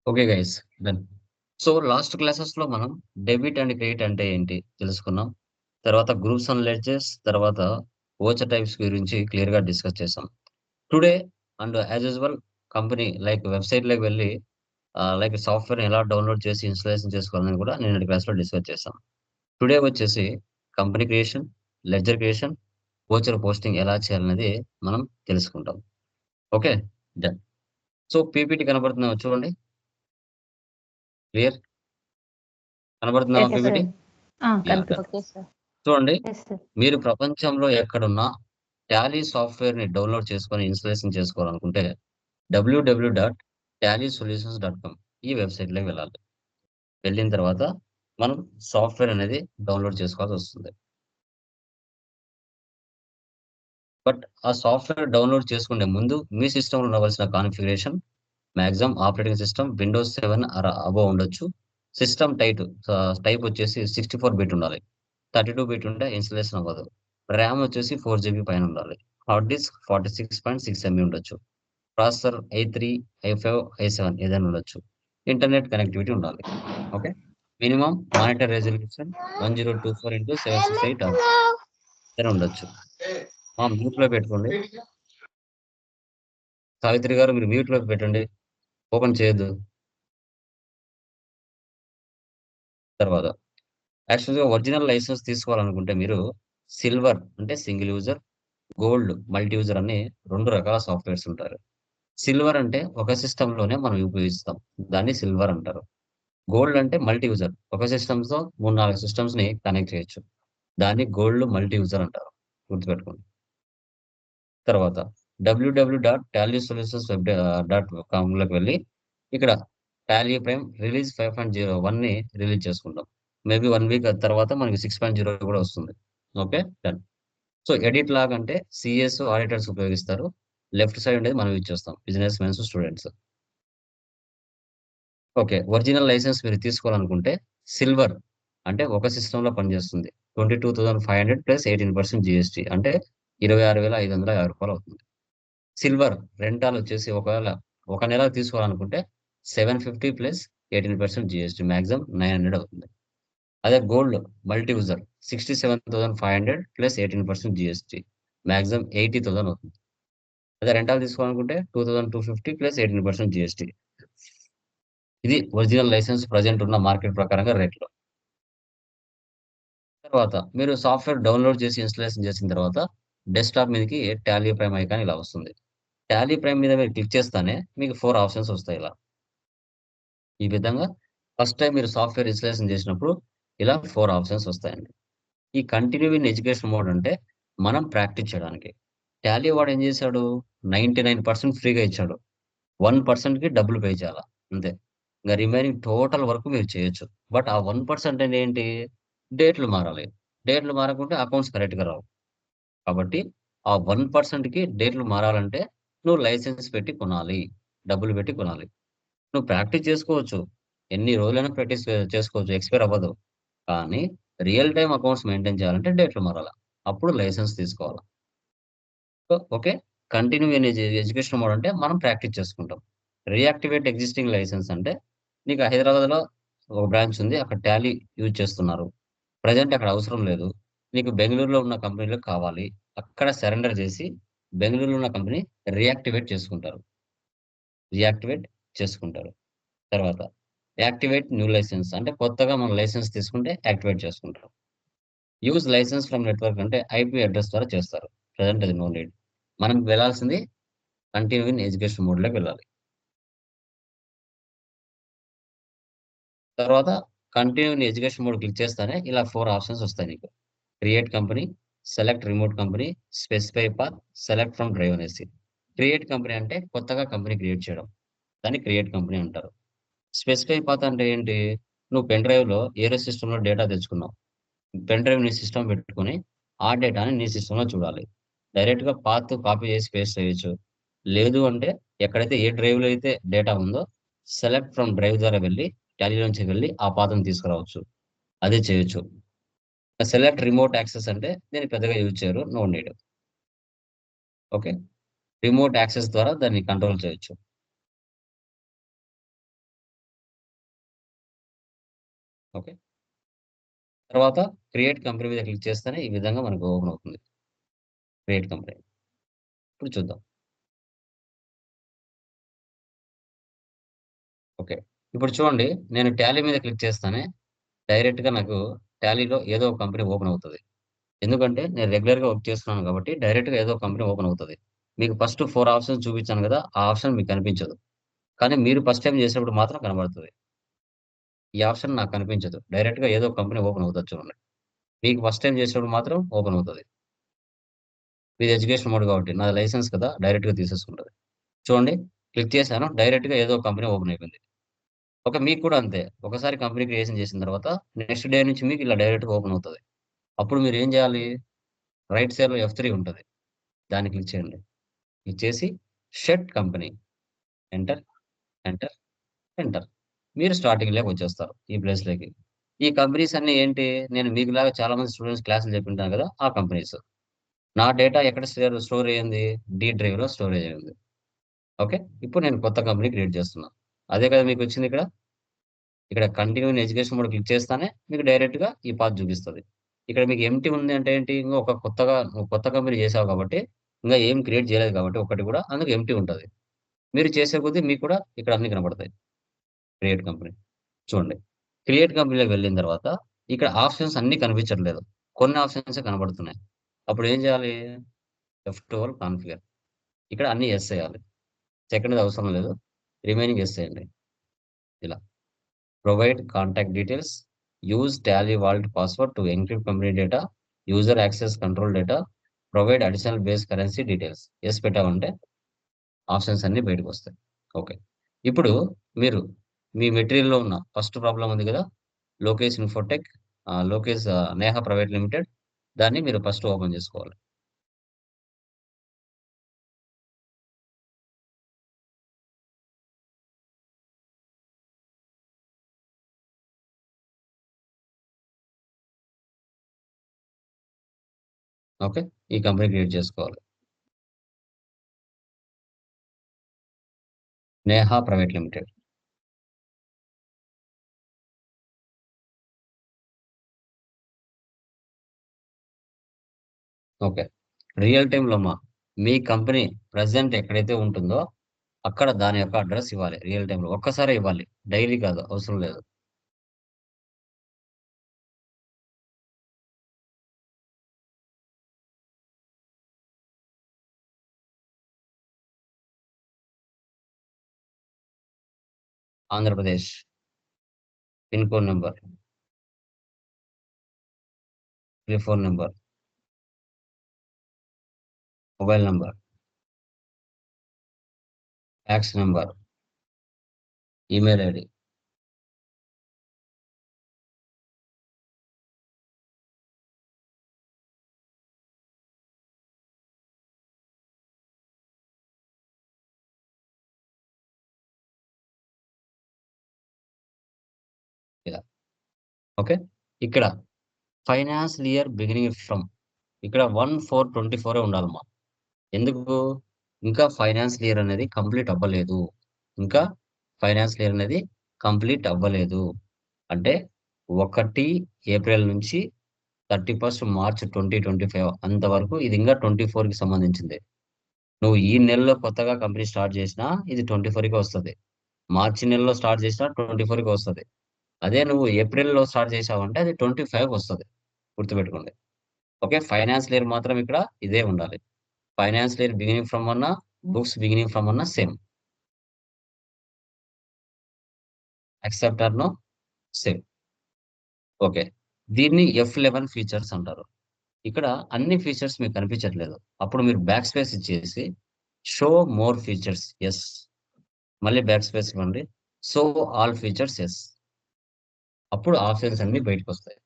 Okay guys. Done. So last క్లాసెస్‌లో మనం debit and credit అంటే ఏంటి తెలుసుకున్నాం. తర్వాత గ్రూప్స్ అండ్ లెడ్జెస్, తర్వాత వోచర్ టైప్స్ గురించి క్లియర్‌గా డిస్కస్ చేసాం. Today and as usual company like వెబ్‌సైట్‌లోకి వెళ్లి లైక్ సాఫ్ట్‌వేర్‌ని ఎలా డౌన్‌లోడ్ చేసి ఇన్‌స్టాలేషన్ చేసుకోవాలని కూడా నిన్నటి క్లాస్‌లో డిస్కస్ చేసాం. టుడే వచ్చేసి company creation, ledger creation, voucher posting ఎలా చేయాలనేది మనం తెలుసుకుంటాం. ఓకే. డన్. సో పీపీటీ కనపడుతుందా చూడండి. క్లియర్? కనబడుతుందా Yes, PPT? sir. Yeah! Done. Okay, sir. చూడండి, Yes, sir. మీరు ప్రపంచంలో ఎక్కడున్నా టాలీ సాఫ్ట్‌వేర్‌ని డౌన్‌లోడ్ చేసుకొని ఇన్‌స్టాలేషన్ చేసుకోవాలనుకుంటే www.tallysolutions.com ఈ వెబ్‌సైట్‌లోకి వెళ్ళాలి. వెళ్ళిన తర్వాత మనం సాఫ్ట్‌వేర్ అనేది డౌన్‌లోడ్ చేసుకోవాల్సొస్తుంది. బట్ ఆ సాఫ్ట్‌వేర్ డౌన్‌లోడ్ చేసుకునే ముందు మీ సిస్టమ్‌లో ఉండవలసిన configuration maximum operating system Windows 7 or above ఉండొచ్చు. సిస్టమ్ టైప్ వచ్చేసి 64 బిట్ ఉండాలి. 32 బిట్ ఉంటే ఇన్‌స్టాలేషన్ అవ్వదు. ర్యామ్ వచ్చేసి 4 జీబీ పైన ఉండాలి. హార్డ్ డిస్క్ 46.6 ఎంబీ ఉండొచ్చు. ప్రాసెసర్ i3, i5, i7 ఏదైనా ఉండొచ్చు. ఇంటర్నెట్ కనెక్టివిటీ ఉండాలి. Okay. Minimum monitor resolution 1024x768 ఏదైనా ఉండొచ్చు. మ్యూట్‌లో పెట్టుకోండి. సావిత్రి గారు మీరు మ్యూట్‌లోకి పెట్టండి. ఓపెన్ చేయొద్దు. తర్వాత యాక్చువల్‌గా ఒరిజినల్ లైసెన్స్ తీసుకోవాలనుకుంటే మీరు సిల్వర్ అంటే single user, gold multi user అని 2 రకాల సాఫ్ట్‌వేర్స్ ఉంటారు. సిల్వర్ అంటే ఒక సిస్టమ్‌లోనే మనం ఉపయోగిస్తాం. దాన్ని సిల్వర్ అంటారు. గోల్డ్ అంటే మల్టీ యూజర్. ఒక సిస్టమ్స్‌తో 3, 4 సిస్టమ్స్‌ని కనెక్ట్ చేయొచ్చు. దాన్ని గోల్డ్ మల్టీ యూజర్ అంటారు. గుర్తుపెట్టుకోండి. తర్వాత www.tallysolutions.com లోకి వెళ్లి ఇక్కడ టాలీ ప్రైమ్ రిలీజ్ 5.01ని రిలీజ్ చేసుకుంటాం. మేబీ 1 వీక్ తర్వాత మనకి 6.0 కూడా వస్తుంది. Okay. Done. So edit log అంటే సీఎస్ ఆడిటర్స్ ఉపయోగిస్తారు. లెఫ్ట్ సైడ్ ఉండేది మనం యూజ్ చేస్తాం. Business mens, students. Okay. Original licence మీరు తీసుకోవాలనుకుంటే సిల్వర్ అంటే ఒక సిస్టమ్‌లో పనిచేస్తుంది. 22,500 ప్లస్ 18% జీఎస్టీ అంటే రూ. 26,550 అవుతుంది. సిల్వర్ రెంటాల్ వచ్చేసి ఒకవేళ ఒక నెల తీసుకోవాలనుకుంటే 750 ప్లస్ 18% జీఎస్టీ మాక్సిమం 900 అవుతుంది. అదే gold multi user 67,500 plus 18% GST maximum 80,000 అవుతుంది. అదే రెంటాల్ తీసుకోవాలనుకుంటే 2,250 ప్లస్ 18% జీఎస్టీ. ఇది ఒరిజినల్ లైసెన్స్ ప్రెజెంట్ ఉన్న మార్కెట్ ప్రకారంగా రేట్లు. తర్వాత మీరు సాఫ్ట్‌వేర్ డౌన్‌లోడ్ చేసి ఇన్‌స్టాలేషన్ చేసిన తర్వాత డెస్క్‌టాప్ మీదకి టాలీ ప్రైమ్ ఐకాన్ ఇలా వస్తుంది. టాలీ ప్రైమ్ మీద మీరు క్లిక్ చేస్తానే మీకు 4 ఆప్షన్స్ వస్తాయి ఇలా. ఈ విధంగా ఫస్ట్ టైమ్ మీరు సాఫ్ట్‌వేర్ ఇన్‌స్టాలేషన్ చేసినప్పుడు ఇలా 4 ఆప్షన్స్ వస్తాయండి. ఈ కంటిన్యూ ఇన్ ఎడ్యుకేషన్ మోడ్ అంటే మనం ప్రాక్టీస్ చేయడానికి. టాలీ వాడు ఏం చేశాడు 99% ఫ్రీగా ఇచ్చాడు. 1%కి డబ్బులు పే చేయాలా. అంతే. ఇంక రిమైనింగ్ టోటల్ వర్క్ మీరు చేయొచ్చు. బట్ ఆ 1% అంటే ఏంటి? డేట్లు మారాలి. డేట్లు మారకుంటే అకౌంట్స్ కరెక్ట్‌గా రావు. కాబట్టి ఆ 1%కి డేట్లు మారాలంటే నువ్వు లైసెన్స్ పెట్టి కొనాలి. డబ్బులు పెట్టి కొనాలి. నువ్వు ప్రాక్టీస్ చేసుకోవచ్చు. ఎన్ని రోజులైనా ప్రాక్టీస్ చేసుకోవచ్చు. ఎక్స్‌పైర్ అవ్వదు. కానీ రియల్ టైమ్ అకౌంట్స్ మెయింటైన్ చేయాలంటే డేట్లు మారాల. అప్పుడు లైసెన్స్ తీసుకోవాలా. So, okay. Continue in education mode అంటే మనం ప్రాక్టీస్ చేసుకుంటాం. రీయాక్టివేట్ ఎగ్జిస్టింగ్ లైసెన్స్ అంటే నీకు హైదరాబాద్‌లో ఒక బ్రాంచ్ ఉంది. అక్కడ టాలీ యూజ్ చేస్తున్నారు. ప్రెజెంట్ అక్కడ అవసరం లేదు. నీకు బెంగుళూరులో ఉన్న కంపెనీలో కావాలి. అక్కడ సరెండర్ చేసి బెంగుళూరులో ఉన్న కంపెనీ రీయాక్టివేట్ చేసుకుంటారు. రీయాక్టివేట్ చేసుకుంటారు. తర్వాత యాక్టివేట్ న్యూ లైసెన్స్ అంటే కొత్తగా మనం లైసెన్స్ తీసుకుంటే యాక్టివేట్ చేసుకుంటారు. యూజ్ లైసెన్స్ ఫ్రమ్ నెట్వర్క్ అంటే ఐపీ అడ్రెస్ ద్వారా చేస్తారు. ప్రెజెంట్ అది నో నీడ్. మనం వెళ్ళాల్సింది కంటిన్యూ ఇన్ ఎడ్యుకేషన్ మోడ్‌లోకి వెళ్ళాలి. తర్వాత continue in education mode click చేస్తానే ఇలా 4 ఆప్షన్స్ వస్తాయి నీకు. Create company, select remote company, specify path, select from drive అనేసి. క్రియేట్ కంపెనీ అంటే కొత్తగా కంపెనీ క్రియేట్ చేయడం. దాన్ని క్రియేట్ కంపెనీ అంటారు. స్పెసిఫై పాత్ అంటే ఏంటి? నువ్వు పెన్ డ్రైవ్‌లో ఏరే సిస్టమ్‌లో డేటా తెచ్చుకున్నావు. పెన్ డ్రైవ్ నీ సిస్టమ్ పెట్టుకొని, ఆ డేటాని నీ సిస్టమ్‌లో చూడాలి. డైరెక్ట్‌గా పాత్ కాపీ చేసి పేస్ట్ చేయొచ్చు. లేదు అంటే ఎక్కడైతే ఏ డ్రైవ్‌లో అయితే డేటా ఉందో, సెలెక్ట్ ఫ్రమ్ డ్రైవ్ ద్వారా వెళ్లి, టాలీలోంచి వెళ్లి ఆ పాత్‌ని తీసుకురావచ్చు. అదే చేయొచ్చు. సెలెక్ట్ రిమోట్ యాక్సెస్ అంటే దీన్ని పెద్దగా యూజ్ చేయరు. No need. Okay. Remote access ద్వారా దాన్ని కంట్రోల్ చేయొచ్చు. ఓకే. తర్వాత క్రియేట్ కంపెనీ మీద క్లిక్ చేస్తేనే ఈ విధంగా మనకు ఓపెన్ అవుతుంది. Create company. ఇప్పుడు చూద్దాం. ఓకే. ఇప్పుడు చూడండి నేను టాలీ మీద క్లిక్ చేస్తానే డైరెక్ట్‌గా నాకు టాలీలో ఏదో ఒక కంపెనీ ఓపెన్ అవుతది. ఎందుకంటే నేను రెగ్యులర్‌గా వర్క్ చేస్తున్నాను కాబట్టి డైరెక్ట్‌గా ఏదో ఒక కంపెనీ ఓపెన్ అవుతది. మీకు ఫస్ట్ 4 ఆప్షన్స్ చూపించాను గదా! ఆ ఆప్షన్ మీకు కనిపించదు. కానీ మీరు ఫస్ట్ టైమ్ చేసినప్పుడు మాత్రం కనబడుతది. ఈ ఆప్షన్ నాకు కనిపించదు. డైరెక్ట్‌గా ఏదో ఒక కంపెనీ ఓపెన్ అవుతది చూడండి. మీకు ఫస్ట్ టైమ్ చేసినప్పుడు మాత్రం ఓపెన్ అవుతది. మీది ఎడ్యుకేషన్ మోడ్ కాబట్టి నాది లైసెన్స్ కదా! డైరెక్ట్‌గా తీసేసుకుంటది. చూడండి క్లిక్ చేశాను. డైరెక్ట్‌గా ఏదో ఒక కంపెనీ ఓపెన్ అయిపోయింది. ఓకే. మీకు కూడా అంతే. ఒకసారి కంపెనీ క్రియేషన్ చేసిన తర్వాత నెక్స్ట్ డే నుంచి మీకు ఇలా డైరెక్ట్‌గా ఓపెన్ అవుతది. అప్పుడు మీరేం జేయాలి? రైట్ సైడ్‌లో F3 ఉంటది. దాన్ని క్లిక్ చేయండి. క్లిక్ చేసి shed company enter, enter, enter. మీరు స్టార్టింగ్‌లోకి వచ్చేస్తారు. ఈ ప్లేస్‌లోకి. ఈ కంపెనీస్ అన్నీ ఏంటి? నేను మీకులాగా చాలా మంది స్టూడెంట్స్ క్లాసులు చెప్పుంటాను గదా! ఆ కంపెనీస్. నా డేటా ఎక్కడ స్టోర్ అయ్యింది? డి డ్రైవ్‌లో స్టోరేజ్ అయ్యింది. ఓకే. ఇప్పుడు నేను కొత్త కంపెనీ క్రియేట్ చేస్తున్నా. అదే కదా మీకొచ్చిందిక్కడ. ఇక్కడ continue in education mode click చేస్తానే మీకు డైరెక్ట్‌గా ఈ పాత్ చూపిస్తది. ఇక్కడ మీకు ఎంప్టీ ఉంది అంటే ఏంటి? ఇంగ ఒక కొత్తగా నువ్వు కొత్త కంపెనీ చేసావు కాబట్టి, ఇంగా ఏం క్రియేట్ చేయలేదు కాబట్టి ఒక్కటి కూడా అందుకు ఎంప్టీ ఉంటది. మీరు చేసే కొద్దీ మీకు కూడా ఇక్కడ అన్నీ కనపడతాయి. Create company. చూడండి. క్రియేట్ కంపెనీలోకి వెళ్ళిన తర్వాత ఇక్కడ ఆప్షన్స్ అన్నీ కనిపించట్లేదు. కొన్ని ఆప్షన్సే కనబడుతున్నాయి. అప్పుడు ఏం చేయాలి? F12 configure. ఇక్కడ అన్నీ యెస్ ఎయ్యాలి. సెకండ్‌ది అవసరం లేదు. రిమైనింగ్ యెస్ ఎయండి. ఇలా. Provide contact details, use Tally wallet password to encrypt company data, user access control data, provide additional base currency details. Yes పెట్టామంటే ఆప్షన్స్ అన్నీ బయటకొస్తాయి. ఓకే. ఇప్పుడు మీరు మీ మెటీరియల్‌లో ఉన్న ఫస్ట్ ప్రాబ్లమ్ ఉంది గదా! Lokesh Infotech Lokesh Neha private limited. దాన్ని మీరు ఫస్ట్ ఓపెన్ జేసుకోవాలి. ఓకే. ఈ కంపెనీ క్రియేట్ చేసుకోవాలి. Neha private limited. Okay. Real టైమ్‌లో మీ కంపెనీ ప్రెజెంట్ ఎక్కడైతే ఉంటుందో అక్కడ దాని యొక్క అడ్రెస్ ఇవ్వాలి. రియల్ టైమ్‌లో. ఒక్కసారే ఇవ్వాలి. డైలీ కాదు. అవసరం లేదు. Andhra Pradesh. Pin code number, telephone number, mobile number, fax number, email ID ఇలా. ఓకే. ఇక్కడ ఫైనాన్షియల్ ఇయర్ బిగినింగ్ ఫ్రమ్ ఇక్కడ 1/4/24 ఉండాలమ్మా. ఎందుకు? ఇంకా ఫైనాన్షియల్ ఇయర్ అనేది కంప్లీట్ అవ్వలేదు. ఇంకా ఫైనాన్షియల్ ఇయర్ అనేది కంప్లీట్ అవ్వలేదు. అంటే 1 ఏప్రిల్ నుంచి 31 మార్చ్ 2025 అంతవరకు ఇది ఇంకా 24కి సంబంధించిందే. నువ్వు ఈ నెలలో కొత్తగా కంపెనీ స్టార్ట్ చేసినా ఇది 24కే వస్తది. మార్చి నెలలో స్టార్ట్ చేసినా 24కే వస్తది. అదే నువ్వు ఏప్రిల్‌లో స్టార్ట్ చేశావంటే అది 25కి వస్తది. గుర్తుపెట్టుకోండి. ఓకే. ఫైనాన్షియల్ ఇయర్ మాత్రం ఇక్కడ ఇదే ఉండాలి. ఫైనాన్షియల్ ఇయర్ బిగినింగ్ ఫ్రమ్ అన్నా, బుక్స్ బిగినింగ్ ఫ్రమ్ అన్నా same. Accept or no same. Okay. దీన్ని F11 ఫీచర్స్ అంటారు. ఇక్కడ అన్ని ఫీచర్స్ మీకు కనిపించట్లేదు. అప్పుడు మీరు బ్యాక్ స్పేస్ ఇచ్చేసి షో మోర్ ఫీచర్స్ యెస్. మళ్ళీ బ్యాక్ స్పేస్ ఇవ్వండి. Show all features yes. అప్పుడు ఆప్షన్స్ అన్నీ బయటకొస్తాయి.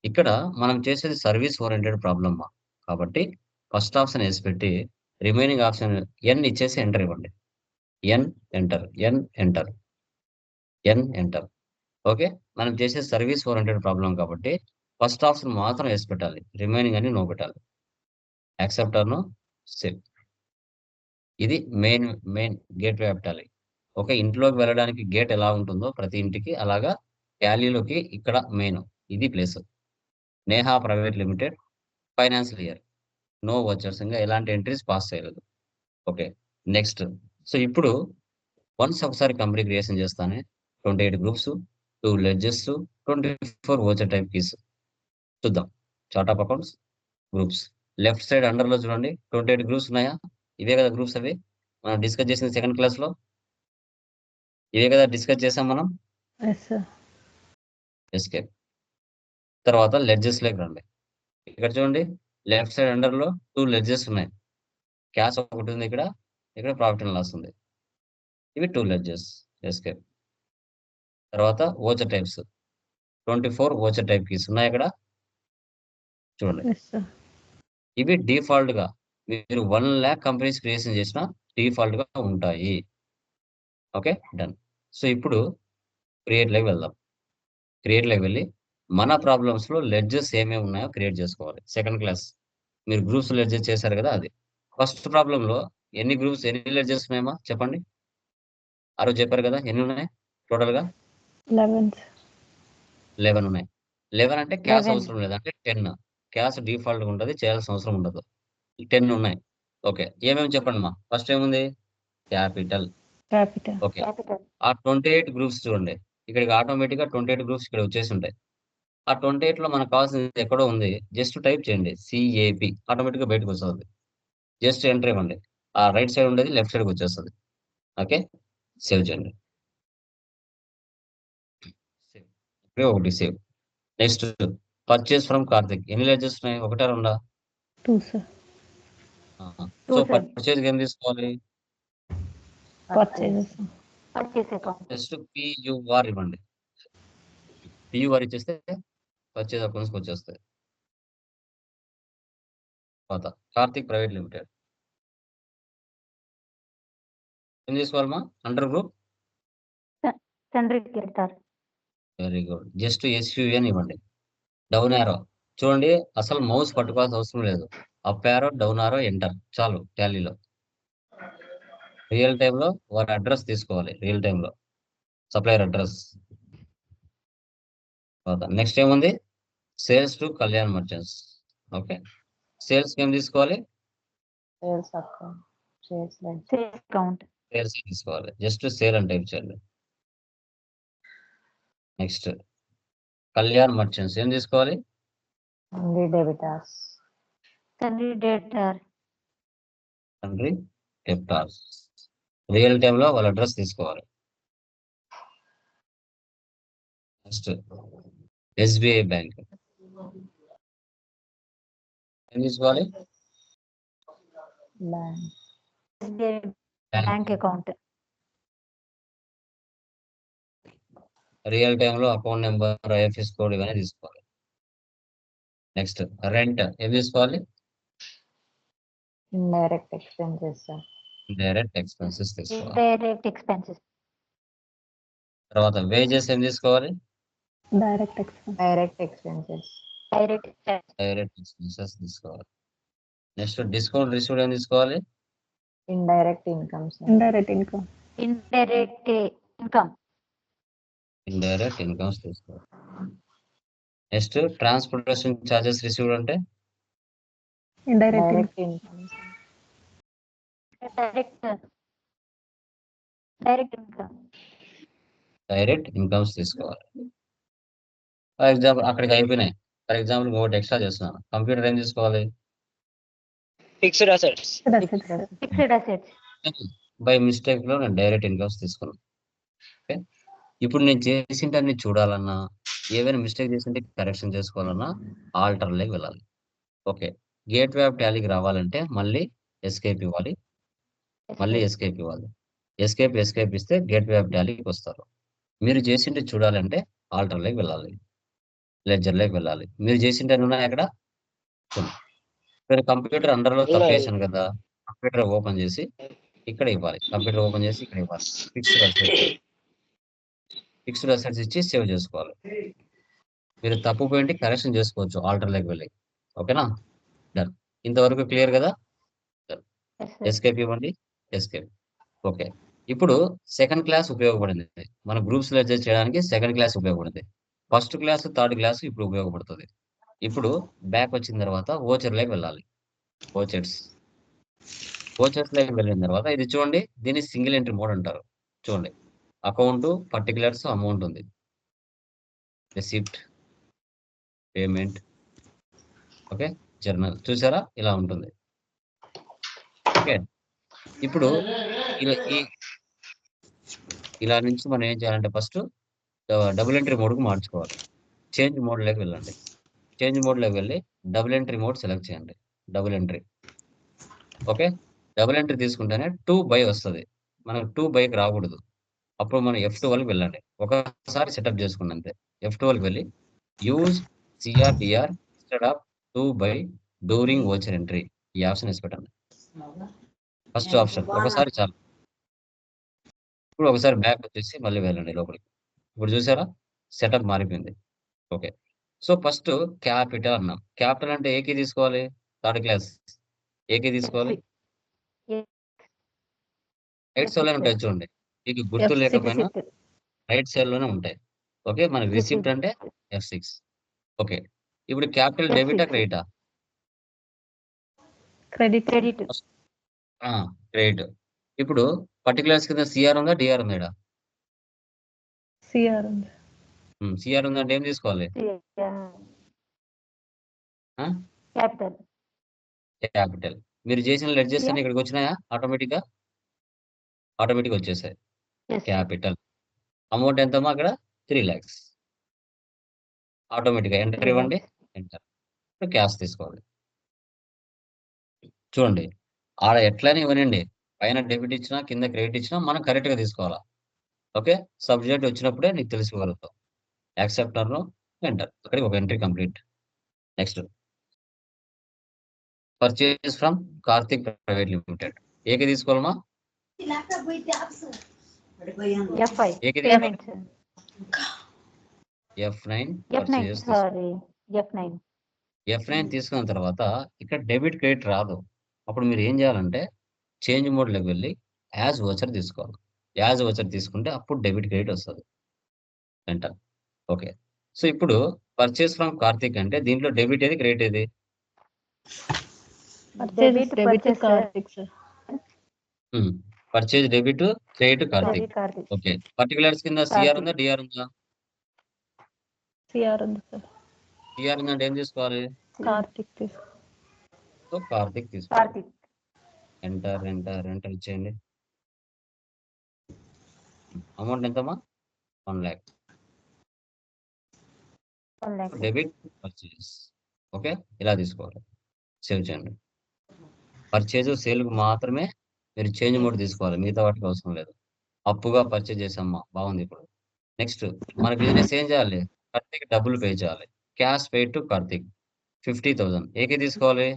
ఇక్కడ మనం చేసేది సర్విస్ ఓరియెంటెడ్ ప్రాబ్లమ్ కాబట్టి ఫస్ట్ ఆప్షన్ యెస్ పెట్టి రిమైనింగ్ ఆప్షన్ ఎన్ ఇచ్చేసి ఎంటర్ ఇవ్వండి. N enter, N enter, N enter. Okay. మనం చేసేది సర్విస్ ఓరియెంటెడ్ ప్రాబ్లమ్ కాబట్టి ఫస్ట్ ఆప్షన్ మాత్రం యెస్ పెట్టాలి. రిమైనింగ్ అన్ని నో పెట్టాలి. Accept or no save. ఇది main gateway of Tally. Okay. ఇంట్లోకి వెళ్ళడానికి గేట్ ఎలా ఉంటుందో ప్రతి ఇంటికి అలాగా టాలీలోకి ఇక్కడ మెయిన్ ఇది place. Neha private limited financial year no vouchers, ఇంకా ఎలాంటి ఎంట్రీస్ పాస్ చేయలేదు. Okay, next. సో ఇప్పుడు వన్స్ ఒకసారి కంపెనీ క్రియేషన్ చేస్తానే 28 గ్రూప్స్, 2 లెడ్జెస్, 24 ఓచర్ టైప్ కీస్. చూద్దాం. Chart of accounts, groups. Left side under లో చూడండి 28 గ్రూప్స్ ఉన్నాయా? ఇవే కదా గ్రూప్స్ అవి మనం డిస్కస్ చేసింది సెకండ్ క్లాస్ లో. ఇవే కదా డిస్కస్ చేసాం మనం. Yes, sir. ఎస్కేప్. తర్వాత లెడ్జెస్ లోకి రండి. ఇక్కడ చూడండి లెఫ్ట్ సైడ్ అండర్ లో 2 లెడ్జెస్ ఉన్నాయి. క్యాష్ ఒకటి ఉంది ఇక్కడ, ఇక్కడ ప్రాఫిట్ అండ్ లాస్ ఉంది. ఇవి 2 లెడ్జెస్. ఎస్కేప్. తర్వాత voucher types 24 voucher types keys ఉన్నాయి ఇక్కడ చూడండి. Yes, sir. ఇవి డిఫాల్ట్ గా మీరు 1 lakh కంపెనీస్ క్రియేషన్ చేసిన డిఫాల్ట్ గా ఉంటాయి. Okay, done. సో ఇప్పుడు క్రియేట్ లోకి వెళ్దాం. క్రియేట్ లోకి వెళ్ళి మన ప్రాబ్లమ్స్ లో లెడ్జెస్ ఏమేమి ఉన్నాయో క్రియేట్ చేసుకోవాలి. సెకండ్ క్లాస్ మీరు గ్రూప్స్ లెడ్జెస్ చేశారు కదా అది. ఫస్ట్ ప్రాబ్లం లో ఎన్ని గ్రూప్స్ ఎన్ని లెడ్జెస్ ఉన్నాయమ్మా చెప్పండి. ఆ రోజు చెప్పారు కదా ఎన్ని ఉన్నాయి టోటల్ గా? 11th. 11 ఉన్నాయి. 11 అంటే క్యాష్ 11. అవసరం లేదు, అంటే 10 క్యాష్ డిఫాల్ట్ గా ఉంటుంది, చేయాల్సిన అవసరం ఉండదు. 10 ఉన్నాయి. ఓకే, ఏమేమి చెప్పండి మా. ఫస్ట్ ఏముంది? క్యాపిటల్. Capital. Okay, Capital. ఆ 28 గ్రూప్స్ చూడండి. ఇక్కడికి ఆటోమేటిక్ గా 28 గ్రూప్స్ ఇక్కడ వచ్చేసి ఉంటాయి. ఆ 28 లో మనకు కావాల్సింది ఎక్కడో ఉంది, జస్ట్ టైప్ చేయండి సిఏపి, ఆటోమేటిక్ గా బయటకు వస్తుంది. జస్ట్ ఎంటర్ ఇవ్వండి, ఆ రైట్ సైడ్ ఉండేది లెఫ్ట్ సైడ్కి వచ్చేస్తుంది. ఓకే, సేవ్ చేయండి. ఇక్కడే ఒకటి save. Next purchase from Karthik. ఎన్ని లెడ్జెస్ ఉన్నాయి? ఒకటా రెండా? 2, sir. So 2, sir. పర్చేస్ ఏం తీసుకోవాలి? Purchases. Purchase account. Just PUR ఇవ్వండి. పియూఆర్ ఇచ్చేస్తే పర్చేస్ అకౌంట్స్ వచ్చేస్తాయి. తర్వాత కార్తిక్ ప్రైవేట్ లిమిటెడ్ ఏం తీసుకోవాలమ్మా? Under group. Sundry creditor. Very good. Just SUN ఇవ్వండి. డౌన్ యారో చూడండి, అసలు మౌస్ పట్టుకోవాల్సిన అవసరం లేదు. Up arrow, down arrow, enter చాలు. టాలీలో రియల్ టైంలో వారి అడ్రస్ తీసుకోవాలి. రియల్ టైంలో సప్లయర్ అడ్రస్. నెక్స్ట్ ఏముంది? Sales to Kalyan merchants. Okay, sales ఏం తీసుకోవాలి? Sales account, sales line, Sales account. Sales తీసుకోవాలి. జస్ట్ సేల్ అని టైప్ చేయండి. నెక్స్ట్ కళ్యాణ్ మర్చెంట్స్ ఏం తీసుకోవాలి? Only debtors, Sundry debtor. తండ్రి డెబ్టార్స్. రియల్ టైంలో వాళ్ళ అడ్రస్ తీసుకోవాలి. నెక్స్ట్ ఎస్బీఐ బ్యాంక్ ఏం తీసుకోవాలి? Bank, SBI bank account. Real టైంలో అకౌంట్ నెంబర్, ఐఎఫ్ఎస్ కోడ్ ఇవన్నీ తీసుకోవాలి. నెక్స్ట్ రెంట్ ఏం తీసుకోవాలి? ఇండైరెక్ట్ ఎక్స్పెన్సెస్, డైరెక్ట్ ఎక్స్పెన్సెస్ తీసుకోవాలి. Indirect expenses. తర్వాత వేజెస్ ఏం తీసుకోవాలి? Direct expense. Direct expenses, Direct expense. Direct expenses తీసుకోవాలి. నెక్స్ట్ డిస్కౌంట్ రిసీవ్డ్ ఏం తీసుకోవాలి? Indirect incomes, Indirect income. Indirect income. Indirect incomes తీసుకోవాలి. నెక్స్ట్ ట్రాన్స్పోర్టేషన్ చార్జెస్ రిసీవ్డ్ అంటే Indirect income. Direct incomes, Direct income. Direct incomes తీసుకోవాలి. For example అక్కడికి అయిపోయినాయి. For example ఇంకొకటి extra చేస్తున్నాను. కంప్యూటర్ ఏం తీసుకోవాలి? Fixed assets, Fixed assets. Fixed assets. By mistake లో నేను డైరెక్ట్ ఇన్కమ్స్ తీసుకున్నాను. ఓకే, ఇప్పుడు నేను చేసింటే అన్ని చూడాలన్నా, ఏవైనా మిస్టేక్ చేసింటే కరెక్షన్ చేసుకోవాలన్నా ఆల్టర్ లోకి వెళ్ళాలి. ఓకే, గేట్ వే ఆఫ్ టాలీకి రావాలంటే మళ్ళీ ఎస్కేప్ ఇవ్వాలి, మళ్ళీ ఎస్కేప్ ఇవ్వాలి. ఎస్కేప్ ఇస్తే గేట్ వే ఆఫ్ టాలీకి వస్తారు. మీరు చేసింటే చూడాలంటే ఆల్టర్ లోకి వెళ్ళాలి, లెడ్జర్ లోకి వెళ్ళాలి. మీరు చేసింటే ఉన్నాయి అక్కడ. మీరు కంప్యూటర్ అండర్ లో తప్పేసాను కదా, కంప్యూటర్ ఓపెన్ చేసి ఇక్కడ ఇవ్వాలి. కంప్యూటర్ ఓపెన్ చేసి ఇక్కడ ఇవ్వాలి. ఫిక్స్డ్ అసెట్స్ ఇచ్చి సేవ్ చేసుకోవాలి. మీరు తప్పు పోయింటి కరెక్షన్ చేసుకోవచ్చు ఆల్టర్ లోకి వెళ్ళి. ఓకేనా? డన్. ఇంతవరకు క్లియర్ కదా? Yes, sir. ఎస్కేప్ ఇవ్వండి, ఎస్కేప్. ఓకే, ఇప్పుడు సెకండ్ క్లాస్ ఉపయోగపడింది. మన గ్రూప్స్ లెడ్జర్ చేయడానికి సెకండ్ క్లాస్ ఉపయోగపడింది. ఫస్ట్ క్లాస్, థర్డ్ క్లాస్ ఇప్పుడు ఉపయోగపడుతుంది. ఇప్పుడు బ్యాక్ వచ్చిన తర్వాత ఓచర్లోకి వెళ్ళాలి. ఓచర్స్ లోకి వెళ్ళిన తర్వాత ఇది చూడండి, దీన్ని సింగిల్ ఎంట్రీ మోడ్ అంటారు. చూడండి, అకౌంట్, పర్టికులర్స్, అమౌంట్ ఉంది, రిసిప్ట్, పేమెంట్, ఓకే, జర్నల్. చూసారా, ఇలా ఉంటుంది. ఓకే, ఇప్పుడు ఇలా నుంచి మనం ఏం చేయాలంటే ఫస్ట్ డబుల్ ఎంట్రీ మోడ్కు మార్చుకోవాలి. చేంజ్ మోడ్లోకి వెళ్ళండి. చేంజ్ మోడ్లోకి వెళ్ళి డబుల్ ఎంట్రీ మోడ్ సెలెక్ట్ చేయండి. Double entry, okay. Double entry తీసుకుంటేనే 2 by వస్తుంది. మనకు 2 byకి రాకూడదు. అప్పుడు మనం F12కి వెళ్ళండి. ఒకసారి సెటప్ చేసుకోండి అంతే. F12కి వెళ్ళి use CRDR instead of 2 by during voucher entry, ఈ ఆప్షన్ వేసి పెట్టండి. ఫస్ట్ ఆప్షన్ ఒకసారి చాలు. ఇప్పుడు ఒకసారి బ్యాక్ వచ్చేసి మళ్ళీ వెళ్ళండి లోపలికి. ఇప్పుడు చూసారా, సెటప్ మారిపోయింది. ఓకే, సో ఫస్ట్ క్యాపిటల్ అన్నాం. క్యాపిటల్ అంటే ఏకి తీసుకోవాలి, థర్డ్ క్లాస్ ఏకి తీసుకోవాలి. రైట్ సైడ్ లోనే ఉంటాయి చూడండి, మీకు గుర్తు F6. లేకపోయినా రైట్ సైడ్ లోనే ఉంటాయి. ఓకే, మనకి రిసిప్ట్ అంటే F6. ఓకే, ఇప్పుడు క్యాపిటల్ డెబిటా క్రెడిటా? క్రెడిట్. Credit credit. ఇప్పుడు పర్టికులర్స్ కింద సిఆర్ ఉందా, డిఆర్ ఉందా? ఇక్కడ సిఆర్ ఉంది. సిఆర్ ఉందంటే ఏం తీసుకోవాలి? Capital capital. మీరు చేసిన లెడ్జెస్ అన్ని ఇక్కడికి వచ్చినాయా? ఆటోమేటిక్ వచ్చేసాయి. క్యాపిటల్. అమౌంట్ ఎంతమ్మా అక్కడ? 3 lakhs. ఆటోమేటిక్గా ఎంటర్ ఇవ్వండి, ఎంటర్. ఇప్పుడు క్యాష్ తీసుకోవాలి. చూడండి, ఆడ ఎట్లనే ఇవ్వనండి, పైన డెబిట్ ఇచ్చినా కింద క్రెడిట్ ఇచ్చినా మనం కరెక్ట్ గా తీసుకోవాలా. ఓకే, సబ్జెక్ట్ వచ్చినప్పుడే నీకు తెలుసుకోగలుగుతావు. యాక్సెప్టర్ లో ఎంటర్, అక్కడికి ఒక entry complete. Next, purchase from Karthik private limited. ఏకి తీసుకోవాలమ్మా? F5 ఏకి payment F9 F9 purchase. Sorry F9 F9 తీసుకున్న తర్వాత ఇక్కడ డెబిట్ క్రెడిట్ రాదు. అప్పుడు మీరు ఏం చేయాలంటే చేంజ్ మోడ్లోకి వెళ్ళి యాజ్ ఓచర్ తీసుకోవాలి. యాజ్ ఓచర్ తీసుకుంటే అప్పుడు డెబిట్ క్రెడిట్ వస్తుంది. ఎంటర్. ఓకే, సో ఇప్పుడు పర్చేస్ ఫ్రమ్ కార్తిక్ అంటే దీంట్లో డెబిట్ ఏది, క్రెడిట్ ఏది? Debit Karthik sir. Purchase debit, credit Karthik. Karthik okay, particulars కింద సిఆర్ ఉందా, డిఆర్ ఉందా? సిఆర్ ఉంది సార్. సిఆర్ ఉందంటే ఏం తీసుకోవాలి? కార్తిక్ తీసుకో. సో కార్తిక్ తీసుకోవాలి. కార్తిక్ ఎంటర్ ఎంటర్ ఎంటర్ ఇచ్చేయండి. అమౌంట్ ఎంతమ్మా? 1 lakh. 1 lakh debit purchase. Okay, ఇలా తీసుకోవాలి. సేవ్ చేయండి. పర్చేజ్ సేల్కు మాత్రమే మీరు చేంజ్ మోడ్ తీసుకోవాలి, మిగతా వాటికి అవసరం లేదు. అప్పుగా పర్చేజ్ చేసామ్మా, బాగుంది. ఇప్పుడు నెక్స్ట్ మన బిజినెస్ ఏం చేయాలి? కార్తిక్ డబ్బులు పే చేయాలి. Cash pay to Karthik 50,000. AK తీసుకోవాలి?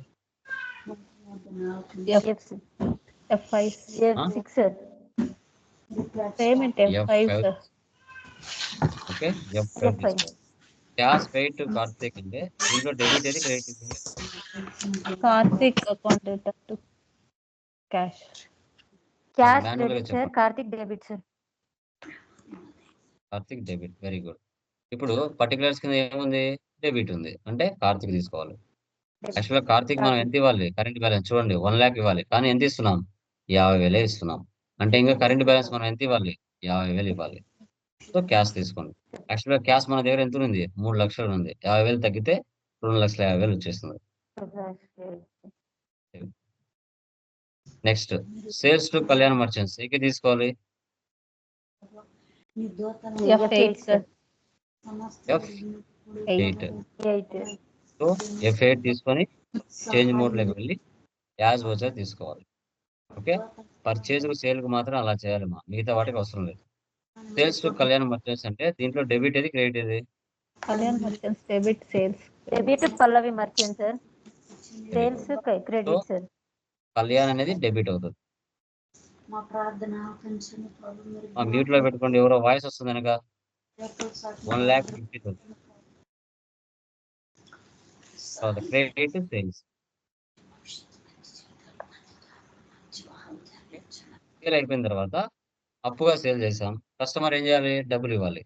F5. F6 sir payment F5 sir. Okay, F5 తీసుకోవాలి. క్యాష్ పే టు కార్తిక్ అంటే దీంట్లో డెబిట్ ఏది, క్రెడిట్ ఏది? Karthik account to cash. Cash manual గా క్రెడిట్ సార్, చెప్పండి. Karthik debit sir. Karthik debit, very good. ఇప్పుడు పర్టికులర్స్ కింద ఏముంది? డెబిట్ ఉంది, అంటే కార్తిక్ తీసుకోవాలి. యాక్చువల్గా కార్తిక్ మనం ఎంత ఇవ్వాలి? కరెంట్ బ్యాలెన్స్ చూడండి 1 lakh ఇవ్వాలి, కానీ ఎంత ఇస్తున్నాం? 50,000 ఇస్తున్నాం. అంటే ఇంకా కరెంట్ బ్యాలెన్స్ మనం ఎంత ఇవ్వాలి? 50,000 ఇవ్వాలి. సో క్యాష్ తీసుకోండి. యాక్చువల్గా క్యాష్ మన దగ్గర ఎంత ఉంది? 3 లక్షలు ఉంది. 50,000 తగ్గితే 2,50,000 వచ్చేస్తుంది. Next, sales to Kalyan merchants. AK తీసుకోవాలి? F8 sir. F8. 8 so F8 తీసుకొని చేంజ్ మోడ్లోకి వెళ్ళి యాజ్ ఓచర్ తీసుకోవాలి. ఓకే, పర్చేజ్ సేల్ కు మాత్రం అలా చేయాలి, మిగతా వాటికి అవసరం లేదు. సేల్స్ టు కళ్యాణ్ మర్చెంట్స్ అంటే దీంట్లో డెబిట్ ఏది, క్రెడిట్ ఏది? Kalyan merchants debit, sales debit Pallavi merchant sir, sales credit sir. Kalyan అనేది డెబిట్ అవుతుంది. మ్యూట్ లో పెట్టుకోండి, ఎవరో వాయిస్ వస్తుంది వెనక. 1,50,000. Credit sales. సేల్ అయిపోయిన తర్వాత అప్పుగా సేల్ చేసాం. కస్టమర్ ఏం చేయాలి? డబ్బులు ఇవ్వాలి.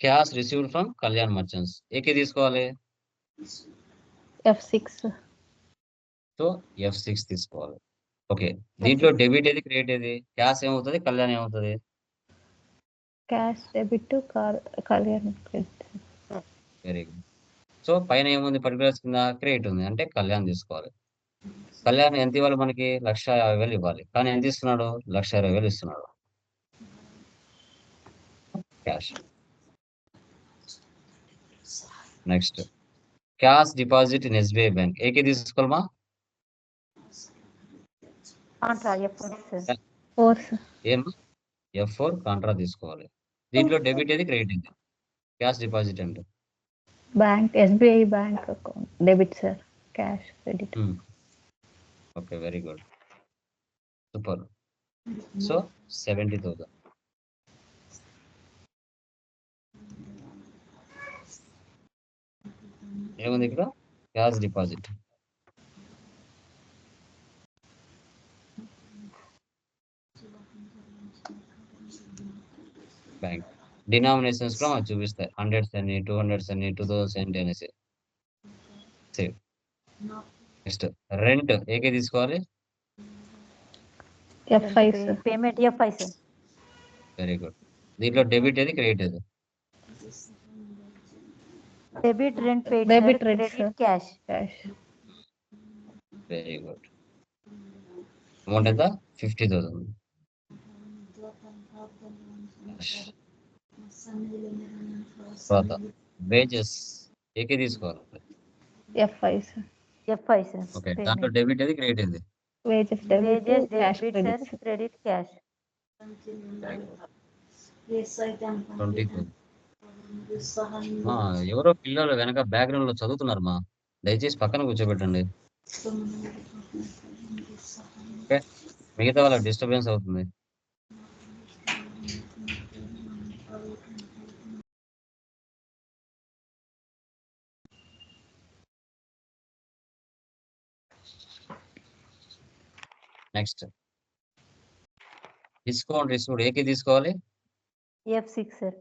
Cash received from Kalyan merchants. AK తీసుకోవాలి. F6. సో F6 తీసుకోవాలి. ఓకే. దీంట్లో F6. డెబిట్ ఏది, క్రెడిట్ ఏది? క్యాష్ ఏమవుతుంది, కళ్యాణ్ ఏమవుతుంది? Cash debit to Kalyan credit. Very good. So పైన ఏముంది, పర్టికులర్స్ కింద క్రెడిట్ ఉంది అంటే కళ్యాణ్ తీసుకోవాలి. కళ్యాణ్ ఎంత ఇవ్వాలి మనకి? 1,50,000 ఇవ్వాలి. కానీ ఎంత ఇస్తున్నాడు? 1,20,000 ఇస్తున్నాడు. Cash. Next cash deposit in SBI bank. ఏకే తీసుకోవాలమా? Contra F4, sir. 4, sir. ఏం F4 కాంట్రా తీసుకోవాలి. దీంట్లో డెబిట్ ఏది, క్రెడిట్ ఏది? క్యాష్ డిపాజిట్ అంటే Bank, SBI bank account. Debit, sir. Cash, credit. Okay, very good, super. So 70,000. ఏముంది ఇక్కడ? Cash deposit. బ్యాంక్ డినామినేషన్స్ కూడా మనకు చూపిస్తాయి. 100s అని, 200s అని, 2000 అనేసి. సేవ్. నెక్స్ట్ రెంట్ ఏకే తీసుకోవాలి. F5, sir. Payment F5, sir. Very good. దీంట్లో డెబిట్ ఏది, క్రెడిట్ ఏది? Debit rent paid, Debit sir. rent, Credit sir. cash. Cash. Very good. Amount ఎంత? 50,000. తర్వాత వేజెస్ ఏకే తీసుకోవాలి. F5, sir. F5, sir. Okay, దాంట్లో Payment. Debit ఏది, credit ఏది? Wages debit Wages to cash debit, credit, sir. sir. Credit cash. 20,000. ఎవరో పిల్లలు వెనక background లో చదువుతున్నారు మా, దయచేసి పక్కన కూర్చోబెట్టండి. ఓకే, మిగతా వాళ్ళకి డిస్టర్బెన్స్ అవుతుంది. నెక్స్ట్ డిస్కౌంట్ రిసీవ్డ్ ఏకే తీసుకోవాలి. F6, sir.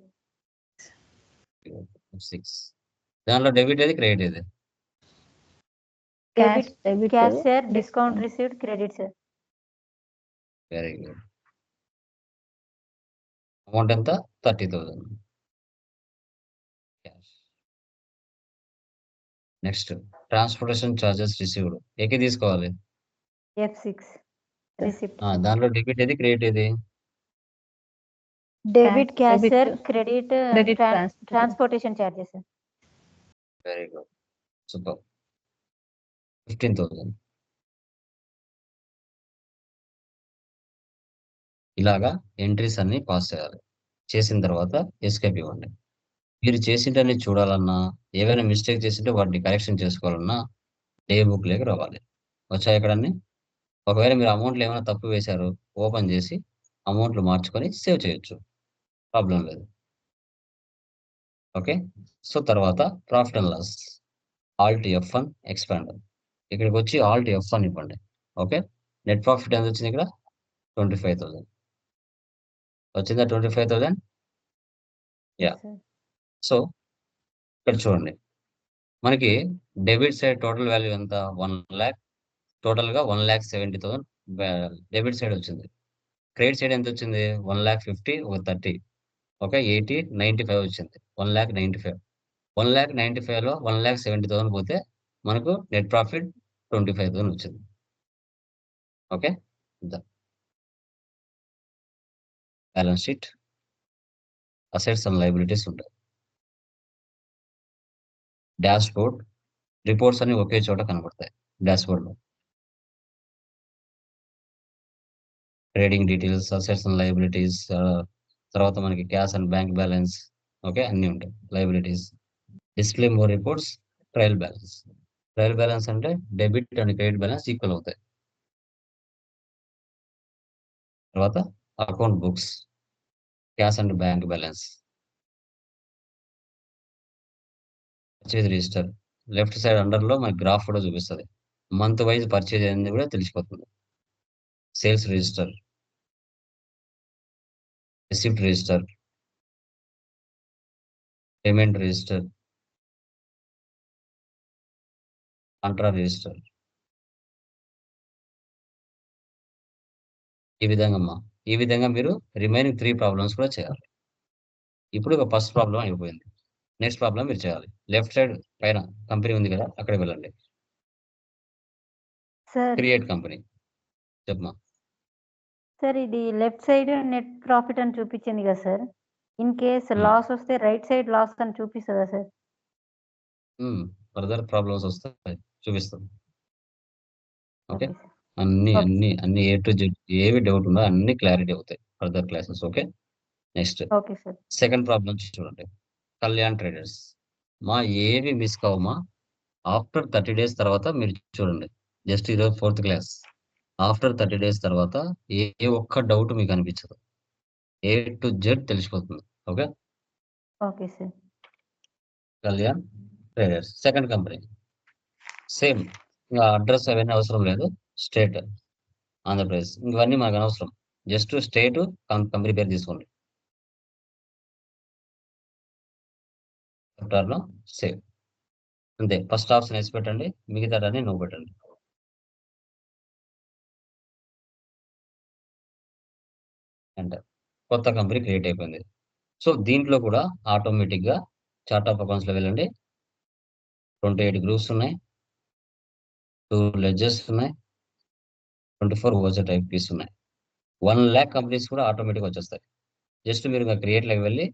6. దాంట్లో డెబిట్ ఏది, క్రెడిట్ ఏది? Cash Debit debit cash, to sir. Discount received, credit, sir. Very good. Amount ఎంత? 30,000. Cash. Next transportation charges received AK తీసుకోవాలి. F6. Receipt. దాంట్లో డెబిట్ ఏది, credit ఏది? Debit cash, debit sir. to Credit credit transportation charges, sir. Very good, super. 15,000. ఇలాగా entries అన్ని pass చేయాలి. చేసిన తర్వాత ఎస్కేప్ ఇవ్వండి. మీరు చేసింటని చూడాలన్నా, ఏవైనా మిస్టేక్ చేసింటే వాటిని కరెక్షన్ చేసుకోవాలన్నా డే బుక్ లేక రావాలి. వచ్చాయి ఇక్కడ అన్ని. ఒకవేళ మీరు అమౌంట్లు ఏమైనా తప్పు వేశారు, ఓపెన్ చేసి అమౌంట్లు మార్చుకొని సేవ్ చేయొచ్చు, ప్రాబ్లం లేదు. ఓకే, సో తర్వాత profit and loss. Alt F1 expand. ఇక్కడికి వచ్చి ఆల్ట్ F1 ఇవ్వండి. ఓకే, నెట్ ప్రాఫిట్ ఎంత వచ్చింది ఇక్కడ? 25,000 వచ్చిందా? 25,000. Yeah. Yes, sir. సో ఇక్కడ చూడండి, మనకి డెబిట్ సైడ్ టోటల్ వాల్యూ ఎంత? 1 lakh. టోటల్గా 1,70,000 డెబిట్ సైడ్ వచ్చింది. క్రెడిట్ సైడ్ ఎంత వచ్చింది? 1,50,000, ఒక 30, ఒక 80, 95 వచ్చింది. 1,95,000. 1,95,000లో 1,70,000 పోతే మనకు నెట్ ప్రాఫిట్ 25,000 వచ్చింది. Okay, balance sheet, assets and liabilities ఉంటాయి. డాష్ బోర్డ్, రిపోర్ట్స్ అన్ని ఒకే చోట కనబడతాయి డాష్ బోర్డ్లో. Trading details, assets and liabilities, తర్వాత మనకి cash and bank balance, okay, అన్నీ ఉంటాయి. Liabilities, display more reports, trial balance. Trial balance అంటే debit and credit balance equal అవుతాయి. తర్వాత account books, cash and bank balance, purchase register. Left side అండర్లో మనకి graph కూడా చూపిస్తుంది. మంత్ వైజ్ పర్చేజ్ అనేది కూడా తెలిసిపోతుంది. Sales register, receipt register, payment register, Contra register. ఈ విధంగా మీరు రిమైనింగ్ 3 ప్రాబ్లమ్స్ కూడా చేయాలి. ఇప్పుడు ఒక ఫస్ట్ ప్రాబ్లం అయిపోయింది. నెక్స్ట్ ప్రాబ్లం మీరు చేయాలి. లెఫ్ట్ సైడ్ పైన కంపెనీ ఉంది కదా, అక్కడికి వెళ్ళండి. సార్ క్రియేట్ కంపెనీ చెప్పమా. సార్ ఇది లెఫ్ట్ సైడ్ నెట్ ప్రాఫిట్ అని చూపించింది కదా sir. In case Hmm. Loss వస్తే రైట్ సైడ్ లాస్ అని చూపిస్తుందా సార్? ఫర్దర్ ప్రాబ్లమ్స్ వస్తాయి, చూపిస్తాం. Okay, okay sir. అన్ని Okay. అన్ని అన్ని ఏ టు జెడ్ ఏవి డౌట్ ఉందో అన్ని క్లారిటీ అవుతాయి further classes. Okay, next okay sir. Second problem చూడండి. కళ్యాణ్ ట్రేడర్స్ మా ఏవి మిస్ కావమా. ఆఫ్టర్ 30 days తర్వాత మీరు చూడండి. జస్ట్ ఈరోజు 4th క్లాస్. ఆఫ్టర్ 30 days తర్వాత ఏ ఒక్క డౌట్ మీకు అనిపించదు, ఏ టు జెడ్ తెలిసిపోతుంది. Okay, okay sir. Kalyan traders second company same. ఇంకా అడ్రస్ అవన్నీ అవసరం లేదు. స్టేట్ ఆంధ్రప్రదేశ్, ఇవన్నీ మనకు అనవసరం. జస్ట్ స్టేట్ కంపెనీ పేరు తీసుకోండి. లో సేవ్ అంతే. ఫస్ట్ ఆప్షన్ వేసి పెట్టండి, మిగతాడని నువ్వు పెట్టండి. ఎంటర్. కొత్త కంపెనీ క్రియేట్ అయిపోయింది. సో దీంట్లో కూడా ఆటోమేటిక్ గా చార్ట్ ఆఫ్ అకౌంట్స్ లో వెళ్ళండి. 28 గ్రూప్స్ ఉన్నాయి, 2 లెడ్జెస్ ఉన్నాయి, 24 ఓజర్ టైప్ పీస్ ఉన్నాయి. 1 lakh కంపెనీస్ కూడా ఆటోమేటిక్ వచ్చేస్తాయి. జస్ట్ మీరు ఇంకా క్రియేట్ లోకి వెళ్ళి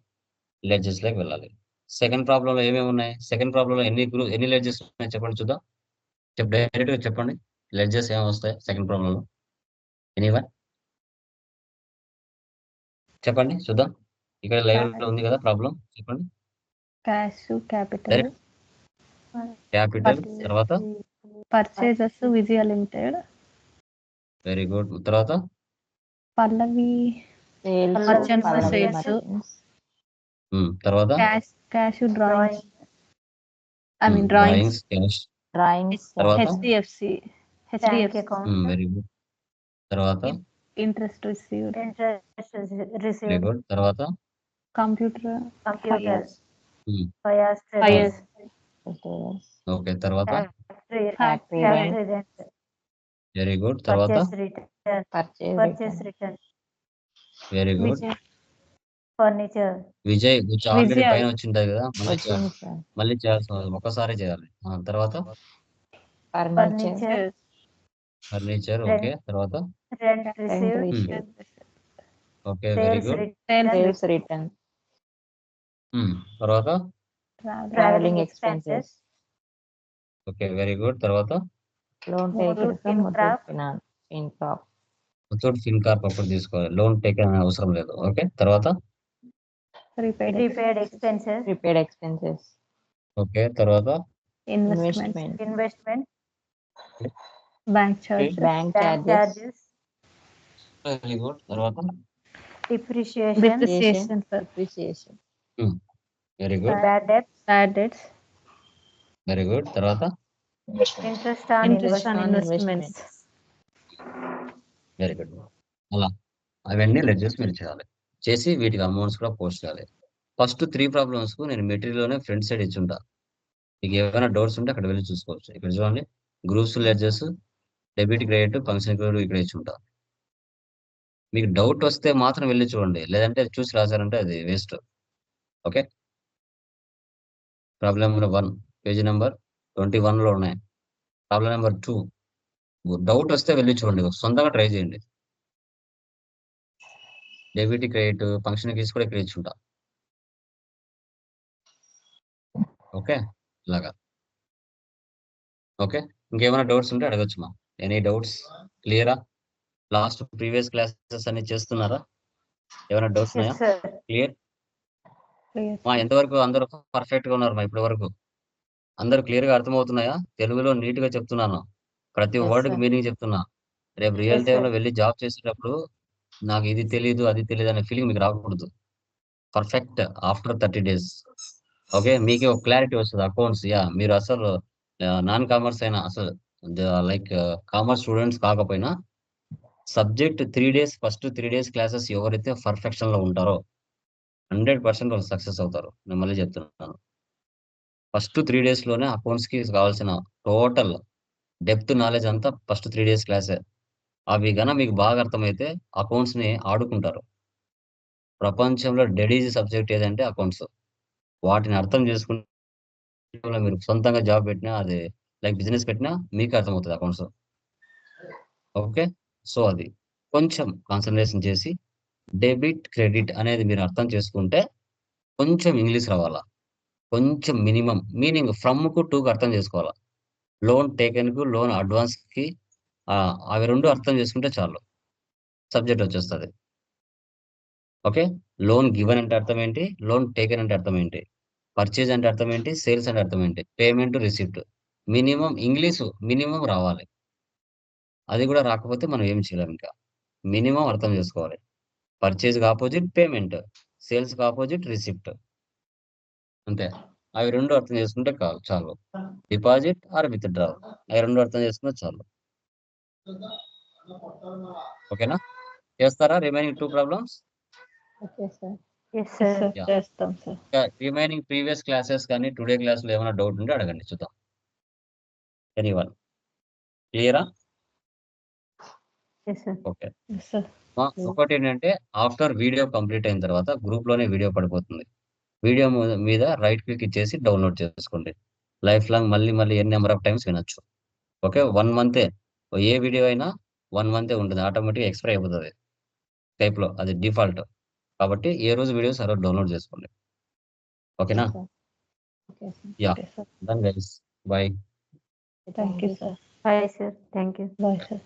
లెడ్జెస్ లోకి వెళ్ళాలి. సెకండ్ ప్రాబ్లం లో ఏమేమి ఉన్నాయి? సెకండ్ ప్రాబ్లం లో ఎన్ని లెడ్జెస్ ఉన్నాయి చెప్పండి చూద్దాం. డైరెక్ట్ గా చెప్పండి, లెడ్జెస్ ఏమి వస్తాయి సెకండ్ ప్రాబ్లం లో? ఎనీవన్ చెప్పండి చూద్దాం. ఇక్కడ లైవ్ లో ఉంది కదా ప్రాబ్లం, చెప్పండి. క్యాష్, క్యాపిటల్, డైరెక్ట్ క్యాపిటల్, తర్వాత purchases Vijaya limited, very good. తర్వాత Pallavi sales, Merchants Pallavi sales. merchants, తర్వాత cash drawings, I mean drawings, drawings, cash. drawings, తర్వాత? HDFC, bank account, very good. తర్వాత interest received, interest very received, good. తర్వాత computer, computer, Hmm, ఫయాస్ ఫైర్స్, retailers, okay. తర్వాత factory rent, rent, very good. తర్వాత purchase return, purchase purchase return, return, very good. Vijay, furniture, Vijay already Vijay. పైన వచ్చింటది కదా, వచ్చింది sir. మళ్ళీ చేయాల్సిన ఒక్కసారి చేయాలి. తర్వాత Furniture, furniture, furniture, Rent. Okay. తర్వాత rent rent received, received, okay, very sales good. Return, sales return, తర్వాత traveling expenses, okay, very good. తర్వాత loan taken Muthoot from Fincorp. Muthoot Finance, Fincorp, Muthoot Fincorp అప్పుడు తీసుకోవాలి, లోన్ టేక్ అవసరం లేదు. Okay, తర్వాత prepaid prepaid expenses, prepaid expenses, okay, తర్వాత investment, investment, investment, bank charges, bank bank charges, charges, very good. తర్వాత depreciation, depreciation, depreciation, very good, bad debts, bad debts, very good. తర్వాత interest on interest on investment. Investments. Very good. అలా అవన్నీ ledges మీరు చేయాలి. చేసి వీటికి amounts కూడా post చేయాలి. ఫస్ట్ 3 ప్రాబ్లమ్స్ కు నేను మెటీరియల్లోనే ఫ్రంట్ సైడ్ ఇచ్చుంటా. మీకు ఏమైనా డౌట్స్ ఉంటే అక్కడ వెళ్ళి చూసుకోవచ్చు. ఇక్కడ చూడండి, groups ledgers, debit credit, function credit ఇక్కడ ఇచ్చుంటా. మీకు డౌట్ వస్తే మాత్రం వెళ్ళి చూడండి, లేదంటే చూసి రాశారంటే అది waste. Okay, problem number 1 page number 21 లో ఉన్నాయి. ప్రాబ్లం నెంబర్ 2 డౌట్ వస్తే వెళ్ళి చూడండి, సొంతంగా ట్రై చేయండి. డెబిట్ క్రెడిట్, ఫంక్షన్ కీస్ కూడా ఇక్కడ ఇచ్చుంటా. ఓకే, ఇలాగా. ఓకే, ఇంకేమైనా డౌట్స్ ఉంటే అడగచ్చు మా. Any doubts? క్లియరా? లాస్ట్ ప్రీవియస్ క్లాసెస్ అన్ని చేస్తున్నారా? ఏమైనా డౌట్స్ ఉన్నాయా? Yes sir. క్లియర్ మా? ఎంతవరకు అందరూ పర్ఫెక్ట్ గా ఉన్నారు మా? ఇప్పటి వరకు అందరూ క్లియర్ గా అర్థమవుతున్నాయా? తెలుగులో నీట్ గా చెప్తున్నాను, ప్రతి Yes, వర్డ్ కి sir. మీనింగ్ చెప్తున్నా. రేపు రియల్ Yes, టైమ్ sir. లో వెళ్ళి జాబ్ చేసేటప్పుడు నాకు ఇది తెలియదు అది తెలియదు అనే ఫీలింగ్ మీకు రాకూడదు. Perfect after 30 days. ఓకే, మీకే ఒక క్లారిటీ వస్తుంది. అకౌంట్స్ మీరు అసలు నాన్ కామర్స్ అయినా, అసలు లైక్ కామర్స్ స్టూడెంట్స్ కాకపోయినా subject 3 days first 3 days classes ఎవరైతే పర్ఫెక్షన్‌లో ఉంటారో 100% వాళ్ళు సక్సెస్ అవుతారు. నేను మళ్ళీ చెప్తున్నాను. ఫస్ట్ 3 డేస్‌లోనే అకౌంట్స్‌కి కావాల్సిన టోటల్ డెప్త్ నాలెడ్జ్ అంతా ఫస్ట్ 3 డేస్ క్లాసే. అవి మీకు బాగా అర్థమైతే అకౌంట్స్‌ని ఆడుకుంటారు. ప్రపంచంలో డెడ్ ఈజీ సబ్జెక్ట్ ఏదంటే అకౌంట్స్. వాటిని అర్థం చేసుకుంటే మీరు సొంతంగా జాబ్ పెట్టినా అది లైక్ బిజినెస్ పెట్టినా మీకే అర్థమవుతది అకౌంట్స్. ఓకే. సో, అది కొంచెం కాన్సంట్రేషన్ చేసి డెబిట్, క్రెడిట్ అనేది మీరు అర్థం చేసుకుంటే కొంచెం ఇంగ్లీష్ రావాలా. కొంచెం మినిమమ్ మీనింగ్ ఫ్రమ్‌కు, టూ‌కి అర్థం చేసుకోవాలా. లోన్ టేకెన్‌కు, లోన్ అడ్వాన్స్‌కి అవి 2 అర్థం చేసుకుంటే చాలు. సబ్జెక్ట్ వచ్చేస్తది. ఓకే. లోన్ గివెన్ అంటే అర్థం ఏంటి? లోన్ టేకెన్ అంటే అర్థం ఏంటి? పర్చేజ్ అంటే అర్థం ఏంటి? సేల్స్ అంటే అర్థం ఏంటి? Payment, receipt. మినిమమ్ రావాలి. అది కూడా రాకపోతే మనం ఏమి చేయలేం ఇంకా. మినిమమ్ అర్థం చేసుకోవాలి. పర్చేజ్‌కి అపోజిట్ పేమెంట్. సేల్స్‌కి అపోజిట్ రిసిప్ట్. అంతే. అవి 2 అర్థం చేసుకుంటే చాలు. Deposit or withdrawal. అవి 2 అర్థం చేసుకుంటే చాలు. ఓకేనా? చేస్తారా remaining 2 problems? Okay sir. Yes sir. Sir Yeah. చేస్తాం సార్. ఇంకా రిమైనింగ్ ప్రీవియస్ క్లాసెస్ కానీ, టుడే క్లాస్‌లో ఏమైనా డౌట్ ఉంటే అడగండి చూద్దాం. ఎనీవన్? క్లియరా? Yes sir. ఓకే. సార్ ఒకటేంటంటే ఆఫ్టర్ వీడియో కంప్లీట్ అయిన తర్వాత గ్రూప్‌లోనే వీడియో పడిపోతుంది. వీడియో మీద రైట్ క్లిక్ ఇచ్చేసి డౌన్‌లోడ్ చేసుకోండి. లైఫ్ లాంగ్ మళ్ళీ ఎన్ని నంబర్ ఆఫ్ టైమ్స్ వినొచ్చు. ఓకే. 1 మంతే. ఏ వీడియో అయినా 1 మంతే ఉంటుంది. ఆటోమేటిక్‌గా ఎక్స్‌పైర్ అయిపోతది. స్కైప్‌లో అది డిఫాల్ట్. కాబట్టి ఏ రోజు వీడియోస్ ఆ రోజు డౌన్‌లోడ్ చేసుకోండి. ఓకేనా? Okay sir. Yeah! Okay sir. Done guys. Bye. Thank you sir. Bye sir. Thank you. Bye sir.